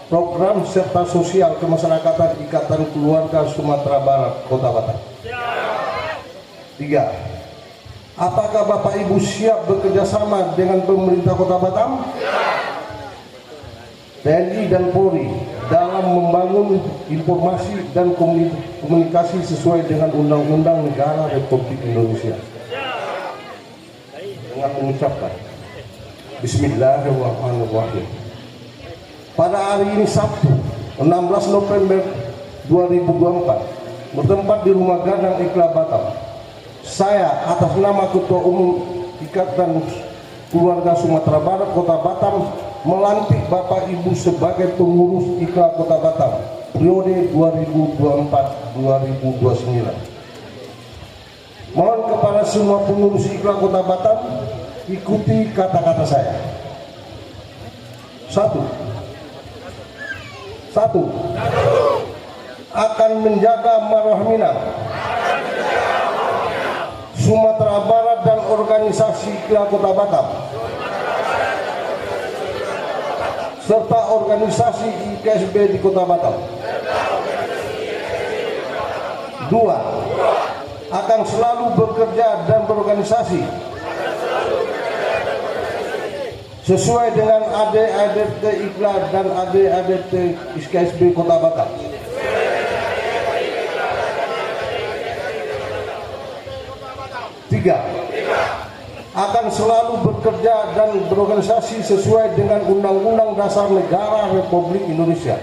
program serta sosial kemasyarakatan Ikatan Keluarga Sumatera Barat Kota Batam. 3. Apakah Bapak Ibu siap bekerja sama dengan pemerintah Kota Batam? TNI dan Polri dalam membangun informasi dan komunikasi sesuai dengan Undang-Undang Negara Republik Indonesia. Dengan mengucapkan Bismillahirrahmanirrahim. Pada hari ini Sabtu 16 November 2024 bertempat di Rumah Gadang Ikla Batam, saya atas nama Ketua Umum Ikatan Keluarga Sumatera Barat Kota Batam melantik Bapak Ibu sebagai pengurus Ikla Kota Batam periode 2024-2029. Mohon kepada semua pengurus Ikla Kota Batam ikuti kata-kata saya. Satu, akan menjaga marwah Minang, Sumatera Barat dan organisasi Ikla Kota Batam serta organisasi IKSB di Kota Batam. Dua, akan selalu bekerja dan berorganisasi sesuai dengan AD-ADT Ikla dan AD-ADT IKSB Kota Batam. Tiga, akan selalu bekerja dan berorganisasi sesuai dengan Undang-Undang Dasar Negara Republik Indonesia.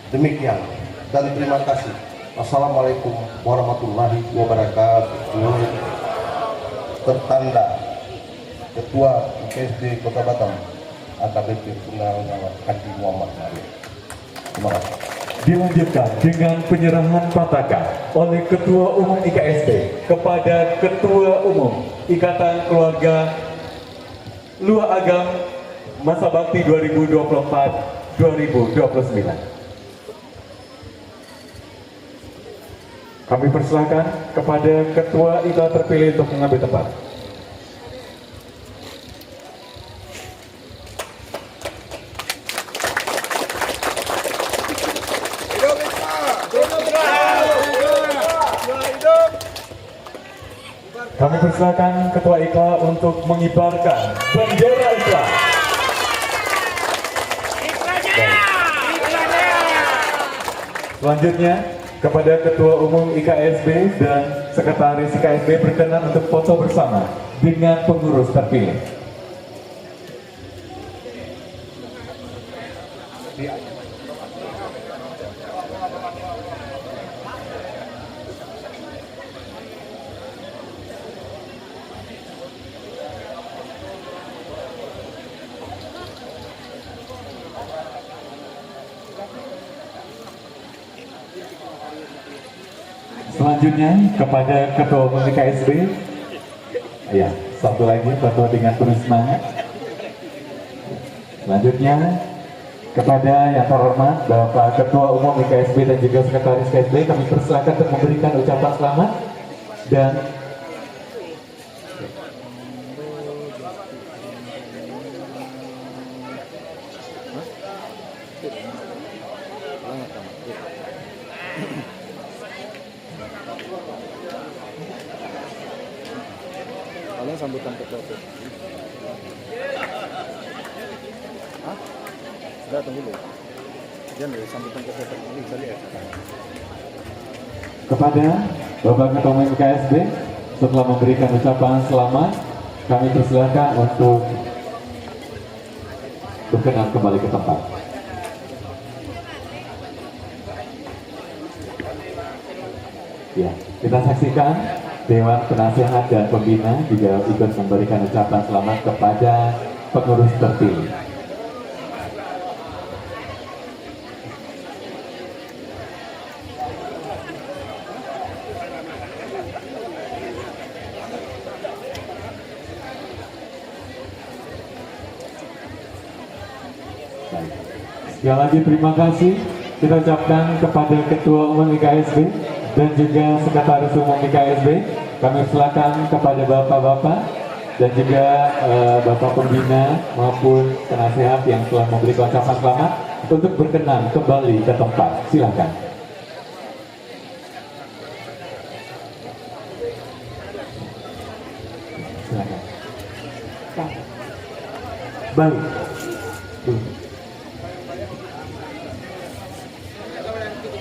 Demikian dan terima kasih. Assalamualaikum warahmatullahi wabarakatuh. Tertanda Ketua IKSB Kota Batam AKBP Purnawirawan Haji Muhammad Arif. Terima kasih. Dilanjutkan dengan penyerahan patakan oleh Ketua Umum IKSB kepada Ketua Umum Ikatan Keluarga Luar Agam Masa Bakti 2024-2029. Kami persilakan kepada Ketua Ikla terpilih untuk mengambil tempat. Kami persilakan Ketua Ikla untuk mengibarkan bendera Ikla. Selanjutnya kepada Ketua Umum IKSB dan Sekretaris IKSB berkenan untuk foto bersama dengan pengurus terpilih. Selanjutnya kepada Ketua Umum IKSB, ya satu lagi foto dengan penuh semangat. Selanjutnya kepada yang terhormat Bapak Ketua Umum IKSB dan juga Sekretaris IKSB, kami persilakan untuk memberikan ucapan selamat dan Kalian sambutan ketua tuh. Hah? Sudah tunggu dulu. Jangan dari sambutan ketua terpilih bisa lihat. kepada Bapak Ketua Umum IKSB setelah memberikan ucapan selamat, kami persilakan untuk berkenan kembali ke tempat. Ya, kita saksikan Dewan Penasehat dan Pembina juga ikut memberikan ucapan selamat kepada pengurus terpilih. Baik. Sekali lagi terima kasih kita ucapkan kepada Ketua Umum IKSB dan juga Sekretaris Umum IKSB. Kami silakan kepada bapak-bapak dan juga bapak pembina maupun penasehat yang telah memberikan ucapan selamat untuk berkenan kembali ke tempat. Silakan. Silakan. Baik.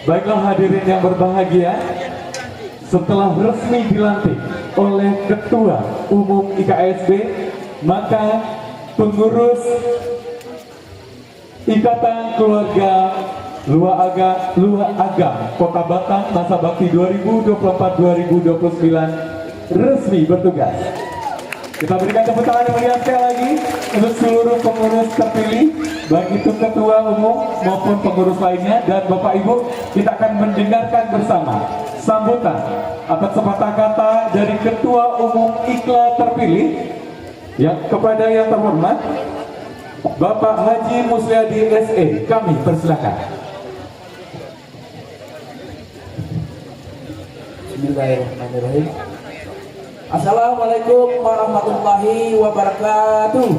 Baiklah hadirin yang berbahagia, setelah resmi dilantik oleh Ketua Umum IKSB, maka pengurus Ikatan Keluarga Lua Agam Kota Batam masa bakti 2024-2029 resmi bertugas. Kita berikan tepuk tangan yang meriah sekali lagi untuk seluruh pengurus terpilih, baik itu ketua umum maupun pengurus lainnya. Dan Bapak Ibu, kita akan mendengarkan bersama sambutan atas sepatah kata dari ketua umum IKLA terpilih yang kepada yang terhormat Bapak Haji Musliadi SE. Kami persilakan. Bismillahirrahmanirrahim. Assalamualaikum warahmatullahi wabarakatuh.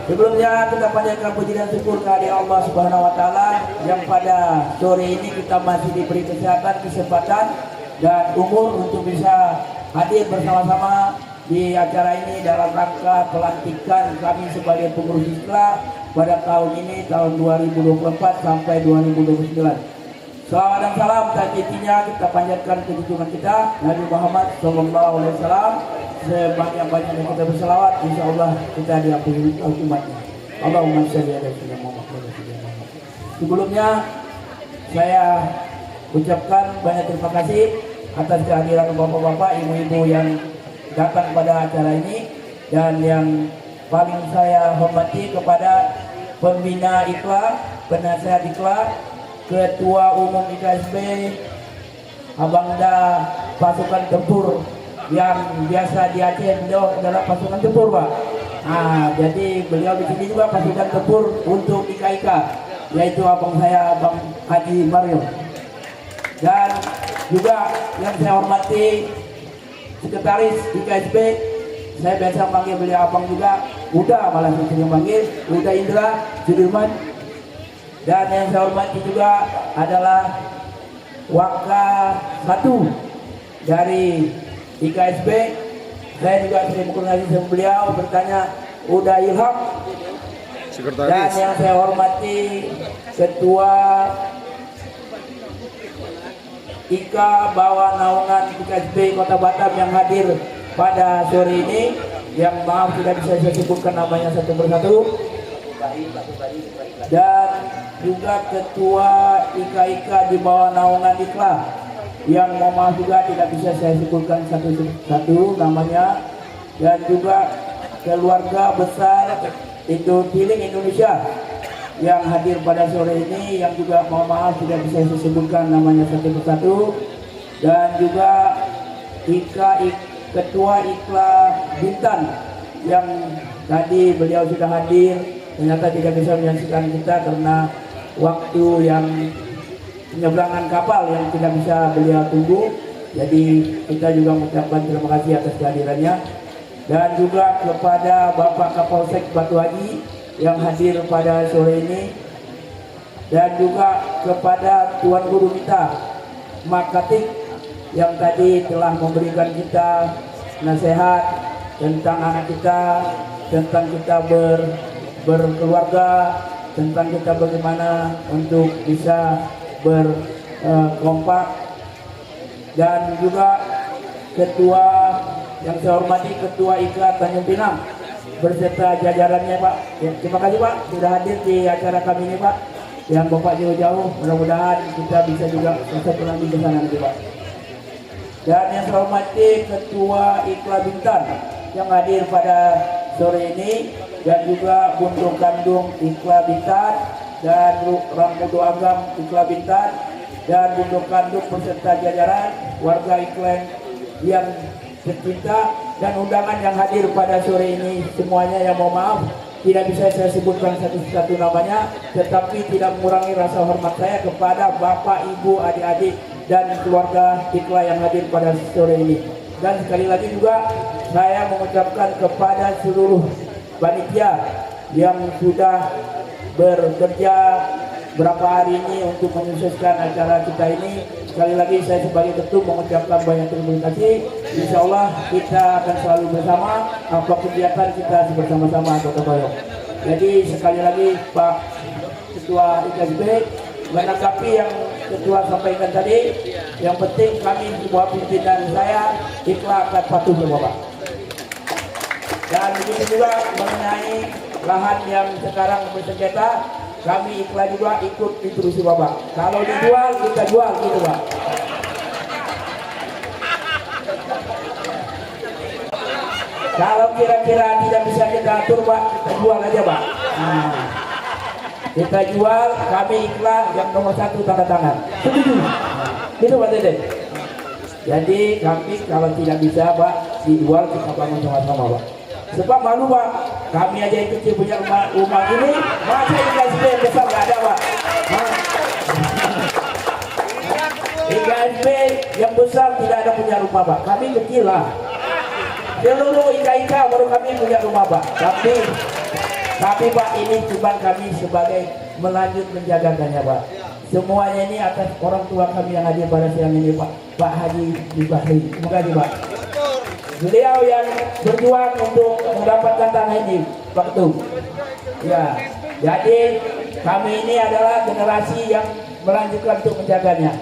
Sebelumnya kita panjatkan puji dan syukur kehadirat Allah Subhanahu wa taala yang pada sore ini kita masih diberi kesempatan dan umur untuk bisa hadir bersama-sama di acara ini dalam rangka pelantikan kami sebagai pengurus IKLA pada tahun ini, tahun 2024 sampai 2029. Salawat dan salam tertingginya kita panjatkan ke junjungan kita Nabi Muhammad SAW. Sebanyak-banyaknya kita berselawat, insya Allah kita diampuni umatnya. Allahumma sholli ala sayyidina Muhammad. Sebelumnya saya ucapkan banyak terima kasih atas kehadiran bapak-bapak, ibu-ibu yang datang pada acara ini, dan yang paling saya hormati kepada pembina IKLA, penasehat IKLA, Ketua Umum IKSB, Abangda pasukan tempur yang biasa di Aceh, beliau adalah pasukan tempur, Pak. Nah, jadi beliau di sini juga pasukan tempur untuk IKIK, yaitu abang saya, Bang Haji Mario. Dan juga yang saya hormati sekretaris IKSB, saya biasa panggil beliau abang juga, Uda, malah saya sering panggil Uda Indra Sudirman. Dan yang saya hormati juga adalah Waka 1 dari IKSB. Saya juga sering berkoordinasi sama beliau, bertanya Uda Ilham. Dan yang saya hormati Ketua IKA Bawah Naungan IKSB Kota Batam yang hadir pada sore ini, yang maaf tidak bisa saya sebutkan namanya satu persatu. Dan juga Ketua IKIK di bawah naungan IKLA yang mohon maaf juga tidak bisa saya sebutkan satu-satu namanya. Dan juga keluarga besar itu Tiling Indonesia yang hadir pada sore ini, yang juga mohon maaf tidak bisa saya sebutkan namanya satu persatu. Dan juga Ketua IKLA Bintan yang tadi beliau sudah hadir, ternyata tidak bisa menyaksikan kita karena waktu yang penyeberangan kapal yang tidak bisa beliau tunggu. Jadi kita juga mengucapkan terima kasih atas kehadirannya. Dan juga kepada Bapak Kapolsek Batu Haji yang hadir pada sore ini. Dan juga kepada Tuan Guru kita Makatik yang tadi telah memberikan kita nasihat tentang anak kita, tentang kita berkeluarga, tentang kita bagaimana untuk bisa berkompak. Dan juga Ketua yang saya hormati, Ketua IKLA Tanjung Pinang berserta jajarannya, Pak. Ya, terima kasih, Pak, sudah hadir di acara kami ini, Pak. Yang Bapak jauh-jauh, mudah-mudahan kita bisa juga bersatu nanti ke sana nanti, Pak. Dan yang saya hormati Ketua IKLA Bintan yang hadir pada sore ini, dan juga Bundu Kandung IKLA Bintan, dan Rambudu Agam IKLA Bintan, dan Bundu Kandung beserta jajaran warga IKLA yang tercinta, dan undangan yang hadir pada sore ini semuanya yang mohon maaf tidak bisa saya sebutkan satu-satu namanya, tetapi tidak mengurangi rasa hormat saya kepada Bapak, Ibu, adik-adik, dan keluarga IKLA yang hadir pada sore ini. Dan sekali lagi juga saya mengucapkan kepada seluruh panitia yang sudah bekerja berapa hari ini untuk menyukseskan acara kita ini. sekali lagi saya sebagai ketum mengucapkan banyak terima kasih. Insya Allah kita akan selalu bersama, apa kegiatan kita bersama-sama gotong royong. Jadi sekali lagi Pak Ketua IKSB menanggapi yang Ketua sampaikan tadi, yang penting kami semua pimpinan saya ikhlas akan patuh kepada Bapak. Dan begitu juga mengenai lahan yang sekarang bersengketa, kami ikhlas juga ikut instruksi Bapak. Kalau dijual, kita jual gitu Pak. Kalau kira-kira tidak bisa kita atur Pak, kita jual aja Pak. Nah, kita jual, kami ikhlas yang nomor 1 tanda tangan. Setuju? Gitu Pak Dede. Jadi kami kalau tidak bisa Pak, dijual kita bangun sama-sama Pak. Sebab malu Pak, kami aja yang kecil punya rumah ini, masa IKSB yang besar nggak ada Pak. IKSB yang besar tidak ada punya rumah Pak, kami kecil lah. Seluruh IKIK baru kami punya rumah Pak. Tapi Pak, ini cuma kami sebagai melanjut menjagakannya Pak. Semuanya ini atas orang tua kami yang hadir pada siang ini Pak Haji Bahri. Terima kasih Pak. Beliau yang berjuang untuk mendapatkan tanah ini, Pak Ketum. Ya, jadi kami ini adalah generasi yang melanjutkan untuk menjaganya.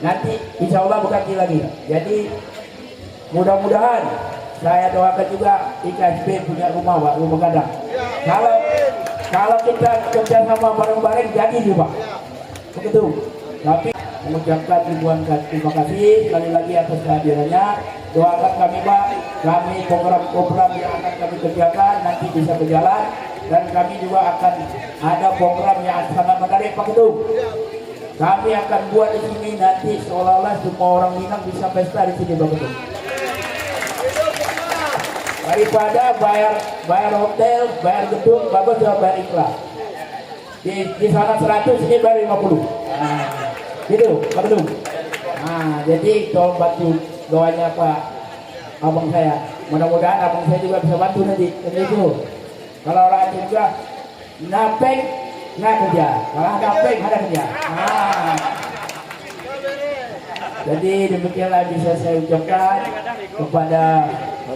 Nanti insya Allah berganti lagi. Jadi mudah-mudahan saya doakan juga IKSB punya rumah Pak, rumah gadang. Kalau kita kerja sama bareng-bareng jadi juga begitu. Tapi mengucapkan ribuan terima kasih sekali lagi atas kehadirannya. Doakan kami Pak, kami program-program yang akan kami kerjakan nanti bisa berjalan, dan kami juga akan ada program yang sangat menarik Pak Ketum. Kami akan buat di sini nanti seolah-olah semua orang Minang bisa pesta di sini Pak Ketum. Daripada bayar hotel, bayar gedung, bagus juga bayar iklan. Di sana 100, ini bayar 50. Nah, gitu, Pak Ketum. Nah, jadi tolong bantu doanya Pak abang saya. Mudah-mudahan abang saya juga bisa bantu nanti. Begitu. Kalau orang juga napeng, nggak kerja. Kalau napeng, ada kerja. Nah. Jadi demikianlah bisa saya ucapkan kepada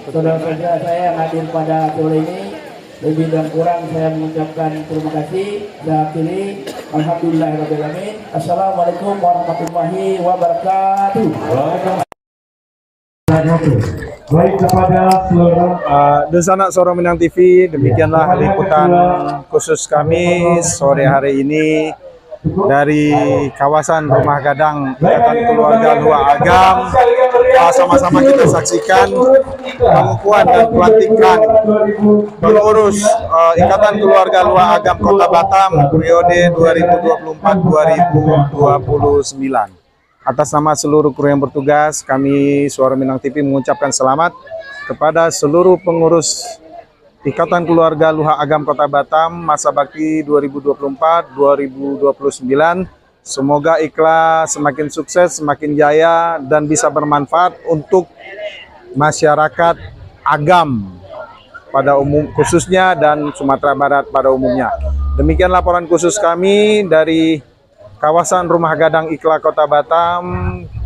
saudara-saudara saya yang hadir pada sore ini. Lebih dan kurang saya mengucapkan terima kasih. Saya akhiri, alhamdulillahirrahmanirrahim. Assalamualaikum warahmatullahi wabarakatuh. Baik kepada seluruh Desanak Suara Minang TV, demikianlah liputan khusus kami sore hari ini dari kawasan Rumah Gadang Ikatan Keluarga Luar Agam. Sama-sama kita saksikan pengukuhan dan pelantikan pengurus Ikatan Keluarga Luar Agam Kota Batam periode 2024-2029. Atas nama seluruh kru yang bertugas, kami Suara Minang TV mengucapkan selamat kepada seluruh pengurus Ikatan Keluarga Luar Agam Kota Batam masa bakti 2024-2029. Semoga ikhlas semakin sukses, semakin jaya, dan bisa bermanfaat untuk masyarakat Agam pada umum khususnya dan Sumatera Barat pada umumnya. Demikian laporan khusus kami dari kawasan Rumah Gadang Ikla Kota Batam.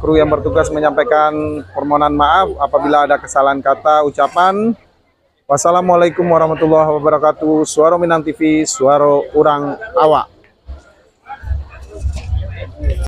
Kru yang bertugas menyampaikan permohonan maaf apabila ada kesalahan kata ucapan. Wassalamualaikum warahmatullahi wabarakatuh. Suara Minang TV, suara orang awak.